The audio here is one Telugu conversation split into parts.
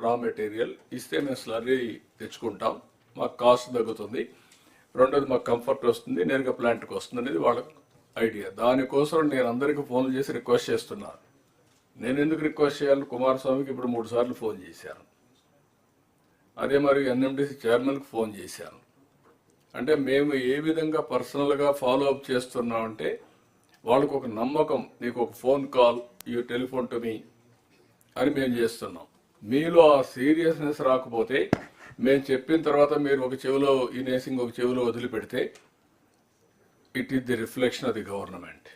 రా మెటీరియల్ ఇస్తే మేము స్లర్రీ తెచ్చుకుంటాం, మాకు కాస్ట్ తగ్గుతుంది, రెండోది మాకు కంఫర్ట్ వస్తుంది, నేరుగా ప్లాంట్కి వస్తుంది అనేది వాళ్ళ ఐడియా. దానికోసం నేను అందరికీ ఫోన్లు చేసి రిక్వెస్ట్ చేస్తున్నాను. నేను ఎందుకు రిక్వెస్ట్ చేయాలి? కుమారస్వామికి ఇప్పుడు 3 సార్లు ఫోన్ చేశాను, అదే మరి ఎన్ఎండిసి చైర్మన్కి ఫోన్ చేశాను. అంటే మేము ఏ విధంగా పర్సనల్గా ఫాలో అప్ చేస్తున్నామంటే వాళ్ళకు ఒక నమ్మకం, నీకు ఒక phone call, you telephone to me అని మేము చేస్తున్నాం. మీలో ఆ సీరియస్నెస్ రాకపోతే, మేము చెప్పిన తర్వాత మీరు ఒక చెవిలో ఇనేసి ఒక చెవిలో వదిలిపెడితే, it is the reflection of the government.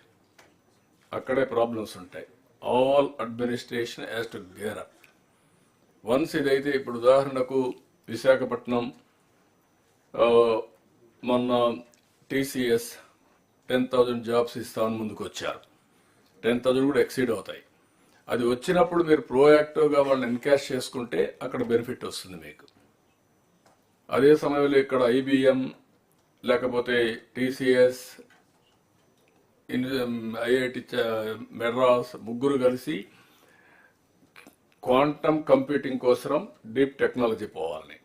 అక్కడే ప్రాబ్లమ్స్ ఉంటాయి. All administration has to gear up. Once ఇదైతే, ఇప్పుడు ఉదాహరణకు విశాఖపట్నం మొన్న టీసీఎస్ 10,000 జాబ్స్ ఇస్తామని ముందుకు వచ్చారు. 10,000 కూడా ఎక్సీడ్ అవుతాయి. అది వచ్చినప్పుడు మీరు ప్రోయాక్టివ్గా వాళ్ళని ఎన్కాష్ చేసుకుంటే అక్కడ బెనిఫిట్ వస్తుంది మీకు. అదే సమయంలో ఇక్కడ ఐబిఎం లేకపోతే టీసీఎస్, ఐఐటి మెడ్రాస్ ముగ్గురు కలిసి క్వాంటమ్ కంప్యూటింగ్ కోసం డీప్ టెక్నాలజీ పోవాలని,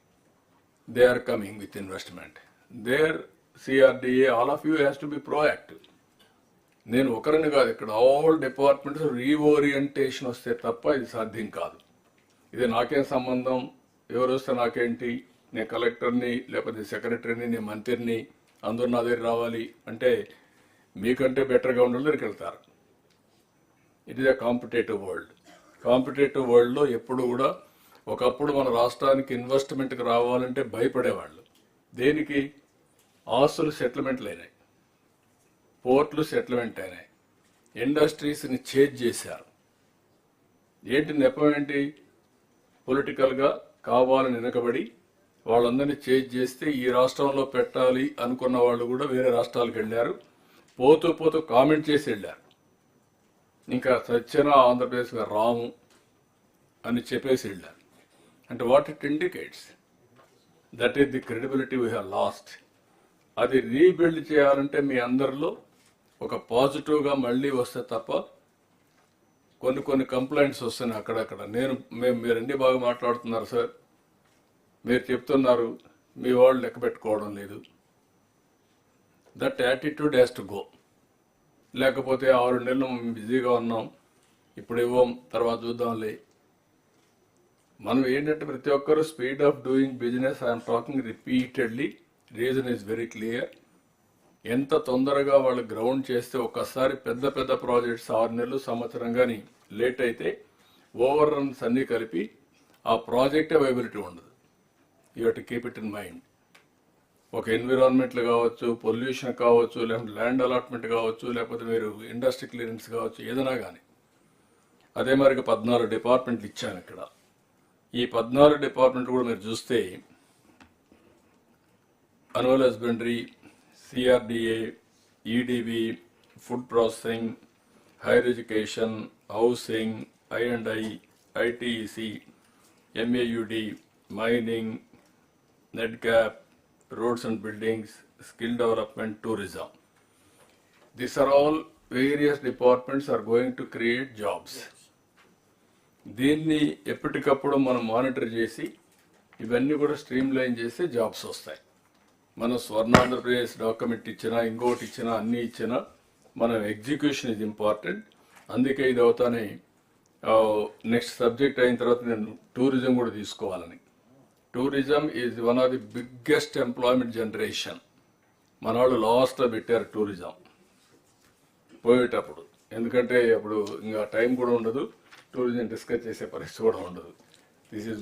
they are coming with investment. There CRDA, all of you has to be proactive. నేను ఒకరిని కాదు, ఇక్కడ ఆల్ డిపార్ట్మెంట్స్ రీఓరియంటేషన్ వస్తే తప్ప ఇది సాధ్యం కాదు. ఇది నాకేం సంబంధం, ఎవరు వస్తే నాకేంటి, నేను కలెక్టర్ని లేకపోతే సెక్రటరీని, నేను మంత్రిని, అందరూ నా దగ్గర రావాలి అంటే మీకంటే బెటర్గా ఉండాలి దగ్గరికి వెళ్తారు. It is a competitive world. Competitive వరల్డ్లో ఎప్పుడు కూడా, ఒకప్పుడు మన రాష్ట్రానికి ఇన్వెస్ట్మెంట్కి రావాలంటే భయపడేవాళ్ళు. దేనికి? ఆస్తులు సెటిల్మెంట్లు అయినాయి, పోర్ట్లు సెటిల్మెంట్ అయినాయి, ఇండస్ట్రీస్ని చేంజ్ చేశారు. ఏంటి నెపం? ఏంటి? పొలిటికల్గా కావాలని వెనకబడి వాళ్ళందరినీ చేంజ్ చేస్తే ఈ రాష్ట్రంలో పెట్టాలి అనుకున్న వాళ్ళు కూడా వేరే రాష్ట్రాలకు వెళ్ళారు. పోతూ పోతూ కామెంట్ చేసి వెళ్ళారు. ఇంకా సత్యన ఆంధ్రప్రదేశ్గా రాము అని చెప్పేసి వెళ్ళారు. అంటే what it indicates? That is the credibility we have lost. అది రీబిల్డ్ చేయాలంటే మీ అందరిలో ఒక పాజిటివ్గా మళ్ళీ వస్తే తప్ప, కొన్ని కంప్లైంట్స్ వస్తున్నాయి అక్కడక్కడ. మీరు అన్ని బాగా మాట్లాడుతున్నారు సార్, మీరు చెప్తున్నారు, మీ వాళ్ళు లెక్క పెట్టుకోవడం లేదు. That attitude has to go. లేకపోతే 6 నెలలు బిజీగా ఉన్నాం, ఇప్పుడు ఇవ్వం, తర్వాత చూద్దాంలే. మనం ఏంటంటే ప్రతి ఒక్కరు speed of doing business, I'm talking repeatedly, reason is very clear. ఎంత తొందరగా వాళ్ళు గ్రౌండ్ చేస్తే, ఒక్కసారి పెద్ద ప్రాజెక్ట్స్ 6 నెలలు సంవత్సరం కానీ లేట్ అయితే ఓవర్ రన్స్ అన్నీ కలిపి ఆ ప్రాజెక్టే వైబిలిటీ ఉండదు. You have to keep it in mind. ఒక ఎన్విరాన్మెంట్లు కావచ్చు, పొల్యూషన్ కావచ్చు, లేకపోతే ల్యాండ్ అలాట్మెంట్ కావచ్చు, లేకపోతే మీరు ఇండస్ట్రీ క్లియరెన్స్ కావచ్చు, ఏదైనా కానీ. అదే మరికి 14 డిపార్ట్మెంట్లు ఇచ్చాను ఇక్కడ. ఈ 14 డిపార్ట్మెంట్ కూడా మీరు చూస్తే, animal husbandry, CRDA, EDB, food processing, higher education, housing, ఐ&ఐ, ITEC, MAUD, mining, NEDCAP, roads and buildings, skill development, tourism. These are all various departments are going to create jobs. దీన్ని ఎప్పటికప్పుడు మనం మానిటర్ చేసి ఇవన్నీ కూడా స్ట్రీమ్ లైన్ చేస్తే జాబ్స్ వస్తాయి. మనం స్వర్ణాంధ్రప్రదేశ్ డాక్యుమెంట్ ఇచ్చినా, ఇంకోటి ఇచ్చినా, అన్నీ ఇచ్చినా, మనం ఎగ్జిక్యూషన్ ఇది ఇంపార్టెంట్. అందుకే ఇది అవుతానే నెక్స్ట్ సబ్జెక్ట్ అయిన తర్వాత నేను టూరిజం కూడా తీసుకోవాలని. Tourism is one of the biggest employment generation. మన వాళ్ళు లాస్ట్లో పెట్టారు టూరిజం పోయేటప్పుడు, ఎందుకంటే అప్పుడు ఇంకా టైం కూడా ఉండదు, టూరిజం డిస్కస్ చేసే పరిస్థితి కూడా ఉండదు. This is